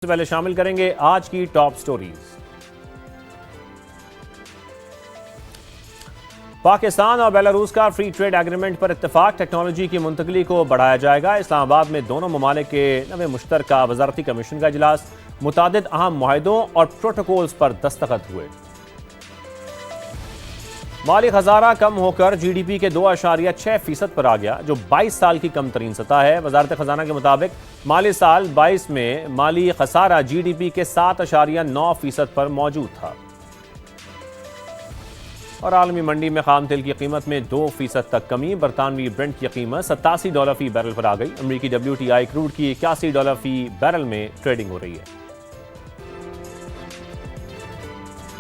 सबसे पहले शामिल करेंगे आज की टॉप स्टोरीज। पाकिस्तान और बेलारूस का फ्री ट्रेड एग्रीमेंट पर इत्तेफाक, टेक्नोलॉजी की मुंतकली को बढ़ाया जाएगा। इस्लामाबाद में दोनों ममालिक के नवे मुश्तरका वजारती कमीशन का इजलास, मुतादिद अहम मुआहिदों और प्रोटोकॉल्स पर दस्तखत हुए। माली खजाना कम होकर GDP के 2.6% पर आ गया, जो 22 साल की कम तरीन सतह है। वजारत खजाना के मुताबिक माली साल 22 में माली खसारा GDP के 7.9% पर मौजूद था। और आलमी मंडी में खाम तेल की कीमत में 2% तक कमी। बरतानवी ब्रेंट की कीमत $87 फी बैरल पर आ गई। अमरीकी WTI क्रूड की $81 फी बैरल में ट्रेडिंग हो रही है।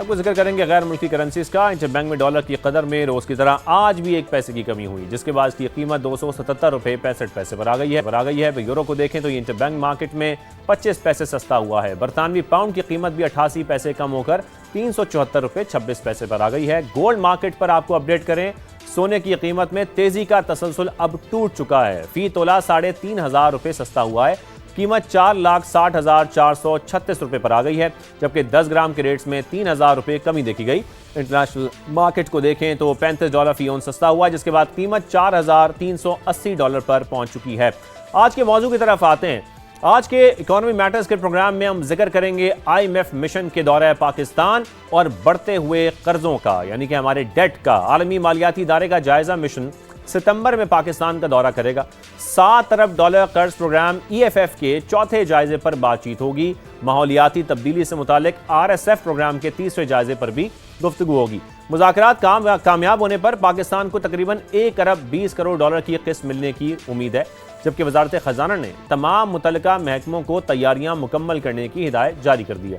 अब जिक्र करेंगे गैर मुल्की करेंसीज का। इंटरबैंक में डॉलर की कदर में रोज की तरह आज भी 1 पैसे की कमी हुई, जिसके बाद इसकी कीमत ₹277.65 पर आ गई है। यूरो को देखें तो ये इंटरबैंक मार्केट में 25 पैसे सस्ता हुआ है। बरतानवी पाउंड की कीमत भी 88 पैसे कम होकर ₹374.26 पर आ गई है। गोल्ड मार्केट पर आपको अपडेट करें, सोने की कीमत में तेजी का तसलसल अब टूट चुका है। फी तोला ₹3,500 सस्ता हुआ है। कीमत ₹4,60,436 पर आ गई है, जबकि 10 ग्राम के रेट्स में ₹3,000 कमी देखी गई। इंटरनेशनल मार्केट को देखें तो $35 फी औंस सस्ता हुआ, जिसके बाद कीमत $4,380 पर पहुंच चुकी है। आज के मौजू की तरफ आते हैं। आज के इकोनॉमी मैटर्स के प्रोग्राम में हम जिक्र करेंगे IMF मिशन के दौरे पाकिस्तान और बढ़ते हुए कर्जों का, यानी कि हमारे डेट का। आलमी मालियाती इदारे का जायजा मिशन सितंबर में पाकिस्तान का दौरा करेगा। $7 अरब कर्ज प्रोग्राम EFF के चौथे जायजे पर बातचीत होगी। माहौलियाती तब्दीली से मुतालिक RSF प्रोग्राम के तीसरे जायजे पर भी गुफ्तगू होगी। मुज़ाकरात कामयाब होने पर पाकिस्तान को तकरीबन $1 अरब 20 करोड़ की किस्त मिलने की उम्मीद है, जबकि वजारत खजाना ने तमाम मुतल्लिका महकमों को तैयारियां मुकम्मल करने की हिदायत जारी कर दी है।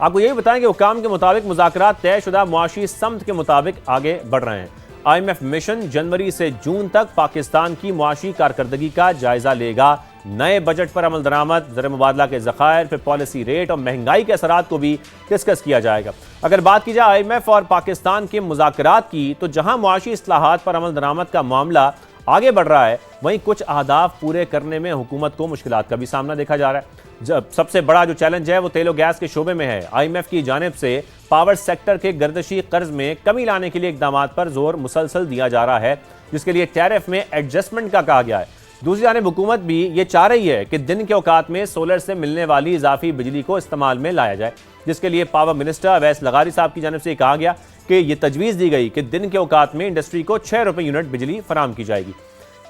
आपको यही बताएं कि हुकाम के मुताबिक मुज़ाकरात तयशुदा मुआशी समत के मुताबिक आगे बढ़ रहे हैं। IMF मिशन जनवरी से जून तक पाकिस्तान की मुआशी कारकर्दगी का जायजा लेगा। नए बजट पर अमल दरामद, ज़र मुबादला के ज़खायर, फिर पॉलिसी रेट और महंगाई के असरात को भी डिस्कस किया जाएगा। अगर बात की जाए IMF और पाकिस्तान के मुज़ाकरात की, तो जहां मुआशी इस्लाहात पर अमल दरामद का मामला आगे बढ़ रहा है, वहीं कुछ अहदाफ पूरे करने में हुकूमत को मुश्किलात का भी सामना देखा जा रहा है। जब सबसे बड़ा जो चैलेंज है वो तेल और गैस के शोबे में है। IMF की जानिब से पावर सेक्टर के गर्दशी कर्ज में कमी लाने के लिए इकदाम पर जोर मुसलसल दिया जा रहा है, जिसके लिए टैरिफ में एडजस्टमेंट का कहा गया है। दूसरी जानिब हुकूमत भी ये चाह रही है कि दिन के औकात में सोलर से मिलने वाली इजाफी बिजली को इस्तेमाल में लाया जाए, जिसके लिए पावर मिनिस्टर अवैस लगारी साहब की जानिब से कहा गया कि यह तजवीज़ दी गई कि दिन के औकात में इंडस्ट्री को ₹6 यूनिट बिजली फराम की जाएगी,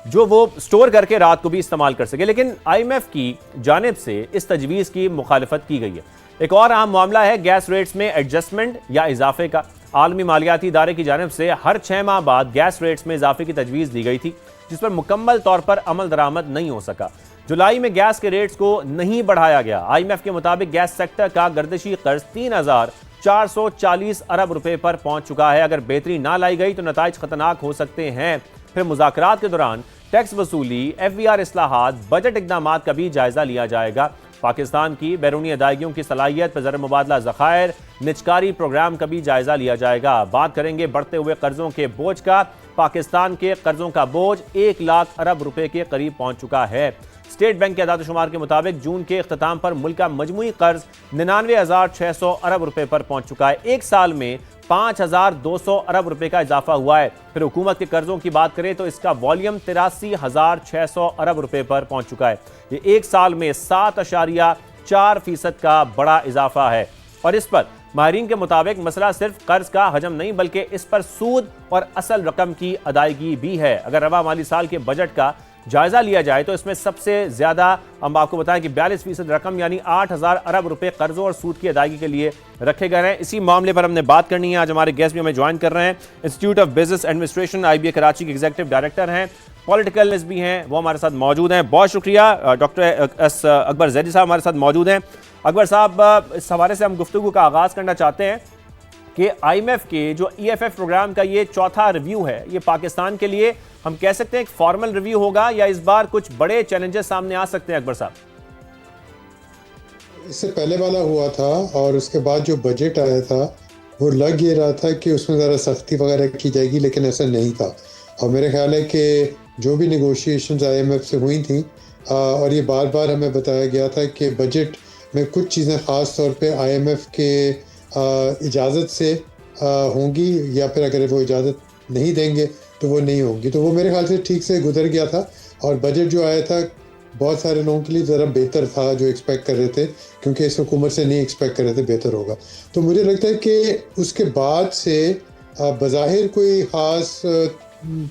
जो वो स्टोर करके रात को भी इस्तेमाल कर सके। लेकिन IMF की जानिब से इस तजवीज़ की मुखालिफत की गई है। एक और अहम मामला है गैस रेट्स में एडजस्टमेंट या इजाफे का। आलमी मालियाती इदारे की जानिब से हर 6 माह बाद गैस रेट्स में इजाफे की तजवीज़ दी गई थी, जिस पर मुकम्मल तौर पर अमल दरामद नहीं हो सका। जुलाई में गैस के रेट्स को नहीं बढ़ाया गया। IMF के मुताबिक गैस सेक्टर का गर्दशी कर्ज ₹3,440 अरब पर पहुंच चुका है। अगर बेहतरी ना लाई गई तो नताइज खतरनाक हो सकते हैं। फिर मुज़ाकरात के दौरान टैक्स वसूली, FVR इस्लाहात, बजट इक़दाम का भी जायजा लिया जाएगा। पाकिस्तान की बैरूनी अदायगियों की सलाहियत पर ज़र मुबादला ज़खायर, निजकारी प्रोग्राम का भी जायजा लिया जाएगा। बात करेंगे बढ़ते हुए कर्जों के बोझ का। पाकिस्तान के कर्जों का बोझ ₹1 लाख अरब के करीब पहुंच चुका है। स्टेट बैंक के आदाद-ओ-शुमार के मुताबिक जून के इख्तिताम पर मुल्क का मजमूई कर्ज 99,600 अरब पर पहुंच चुका है। एक साल में 5,200 अरब का इजाफा हुआ है। फिर हुकूमत के कर्जों की बात करें तो इसका वॉल्यूम 83,600 अरब पर पहुंच चुका है। ये एक साल में 7.4% का बड़ा इजाफा है। और इस पर माहिरीन के मुताबिक मसला सिर्फ कर्ज का हजम नहीं, बल्कि इस पर सूद और असल रकम की अदायगी भी है। अगर रवा माली साल के बजट का जायजा लिया जाए तो इसमें सबसे ज्यादा हम आपको बताएं कि 42% रकम यानी 8,000 अरब कर्जों और सूद की अदायगी के लिए रखे गए हैं। इसी मामले पर हमने बात करनी है। आज हमारे गेस्ट भी हमें ज्वाइन कर रहे हैं। Institute of business administration IBA Karachi के एग्जीक्यूटिव डायरेक्टर हैं, पॉलिटिकल भी हैं, वो हमारे साथ मौजूद हैं। बहुत शुक्रिया। डॉक्टर अकबर जैदी साहब हमारे साथ मौजूद हैं। अकबर साहब, इस हवाले से हम गुफ्तगू का आगाज़ करना चाहते हैं कि IMF के जो EFF प्रोग्राम का ये चौथा रिव्यू है, ये पाकिस्तान के लिए हम कह सकते हैं एक फॉर्मल रिव्यू होगा या इस बार कुछ बड़े चैलेंजेस सामने आ सकते हैं? अकबर साहब, इससे पहले वाला हुआ था और उसके बाद जो बजट आया था वो लग ये रहा था कि उसमें ज़रा सख्ती वगैरह की जाएगी, लेकिन ऐसा नहीं था। और मेरे ख्याल है कि जो भी नेगोशिएशंस IMF से हुई थी और ये बार बार हमें बताया गया था कि बजट में कुछ चीज़ें ख़ास तौर पे IMF के इजाज़त से होंगी, या फिर अगर वो इजाज़त नहीं देंगे तो वो नहीं होंगी। तो वो मेरे ख्याल से ठीक से गुजर गया था, और बजट जो आया था बहुत सारे लोगों के लिए ज़रा बेहतर था, जो एक्सपेक्ट कर रहे थे, क्योंकि इस हुकूमत से नहीं एक्सपेक्ट कर रहे थे बेहतर होगा। तो मुझे लगता है कि उसके बाद से बज़ाहिर कोई ख़ास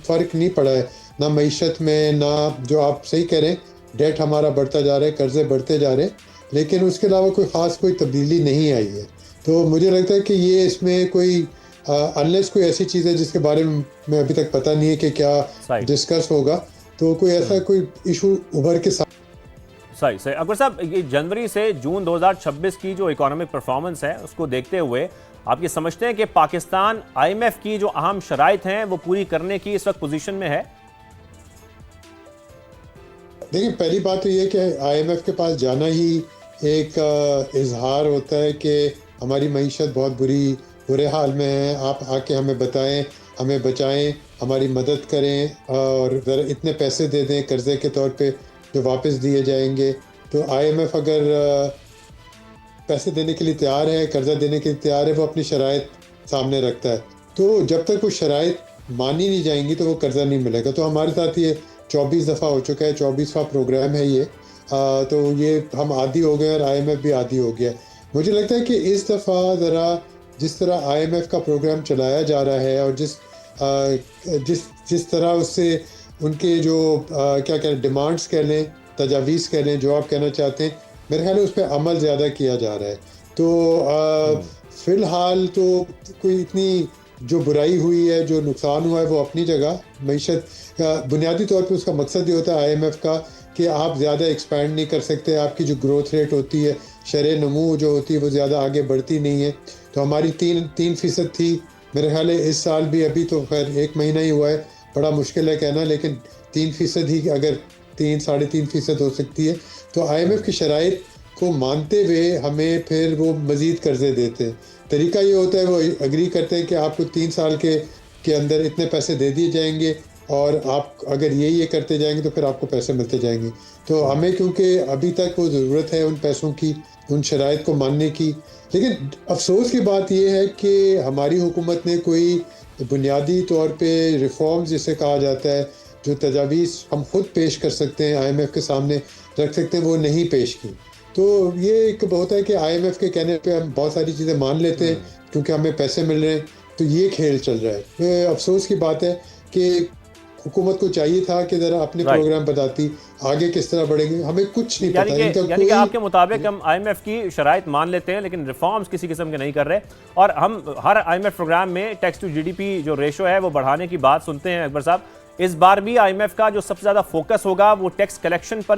फ़र्क नहीं पड़ा है, ना मईशत में, ना जो आप सही कह रहे हैं, डेट हमारा बढ़ता जा रहा है, कर्ज़े बढ़ते जा रहे हैं, लेकिन उसके अलावा कोई ख़ास कोई तब्दीली नहीं आई है। तो मुझे लगता है कि ये इसमें कोई अनलेस कोई ऐसी चीज़ है जिसके बारे में अभी तक पता नहीं है कि क्या सही डिस्कस होगा, तो कोई ऐसा कोई इशू उभर के सही सही अकबर साहब, ये जनवरी से जून 2026 की जो इकोनॉमिक परफॉर्मेंस है उसको देखते हुए आप ये समझते हैं कि पाकिस्तान IMF की जो अहम शराइत हैं वो पूरी करने की इस वक्त पोजीशन में है? देखिए, पहली बात तो ये कि IMF के पास जाना ही एक इजहार होता है कि हमारी मईशत बहुत बुरे हाल में है, आप आके हमें बताएं, हमें बचाएं, हमारी मदद करें और ज़रा इतने पैसे दे दें कर्ज़े के तौर पे जो वापस दिए जाएंगे। तो IMF अगर पैसे देने के लिए तैयार है, कर्ज़ा देने के लिए तैयार है, वो अपनी शराइत सामने रखता है। तो जब तक वो शराइत मानी नहीं जाएंगी तो वो कर्ज़ा नहीं मिलेगा। तो हमारे साथ ये 24 दफ़ा हो चुका है, 24वां प्रोग्राम है ये। तो ये हम आदी हो गए और IMF भी आदी हो गया। मुझे लगता है कि इस दफ़ा ज़रा जिस तरह IMF का प्रोग्राम चलाया जा रहा है और जिस तरह उससे उनके जो क्या कहें, डिमांड्स कह लें, तजावीज़ कह लें, जो आप कहना चाहते हैं, मेरे ख्याल है उस पर अमल ज़्यादा किया जा रहा है। तो फ़िलहाल तो कोई इतनी जो बुराई हुई है, जो नुकसान हुआ है, वो अपनी जगह। मईशत बुनियादी तौर पे उसका मकसद ये होता है IMF का कि आप ज़्यादा एक्सपैंड नहीं कर सकते, आपकी जो ग्रोथ रेट होती है, शरह नमू जो होती है, वो ज़्यादा आगे बढ़ती नहीं है। तो हमारी 3% थी, मेरे ख्याल है इस साल भी, अभी तो खैर 1 महीना ही हुआ है, बड़ा मुश्किल है कहना, लेकिन 3% ही अगर 3-3.5% हो सकती है। तो IMF की शराइत को मानते हुए हमें फिर वो मज़ीद कर्ज़े देते हैं। तरीका ये होता है, वो एग्री करते हैं कि आपको 3 साल के अंदर इतने पैसे दे दिए जाएंगे, और आप अगर ये करते जाएंगे तो फिर आपको पैसे मिलते जाएंगे। तो हमें क्योंकि अभी तक वो ज़रूरत है उन पैसों की, उन शराइत को मानने की। लेकिन अफसोस की बात यह है कि हमारी हुकूमत ने कोई बुनियादी तौर पे रिफॉर्म्स जिसे कहा जाता है, जो तजावीज़ हम खुद पेश कर सकते हैं, IMF के सामने रख सकते हैं, वो नहीं पेश की। तो ये एक बहुत है कि IMF के कहने पे हम बहुत सारी चीज़ें मान लेते हैं क्योंकि हमें पैसे मिल रहे हैं। तो ये खेल चल रहा है। तो अफसोस की बात है कि हुकूमत को चाहिए था कि ज़रा अपने प्रोग्राम बताती, आगे किस तरह बढ़ेंगे, हमें कुछ नहीं पता। यानी कि आपके मुताबिक हम IMF की शराइत मान लेते हैं लेकिन रिफॉर्म्स किसी किस्म के नहीं कर रहे, और हम हर IMF प्रोग्राम में टैक्स टू GDP जो रेशो है वो बढ़ाने की बात सुनते हैं। अकबर साहब, इस बार भी IMF का जो सबसे ज़्यादा फोकस होगा वो टैक्स कलेक्शन पर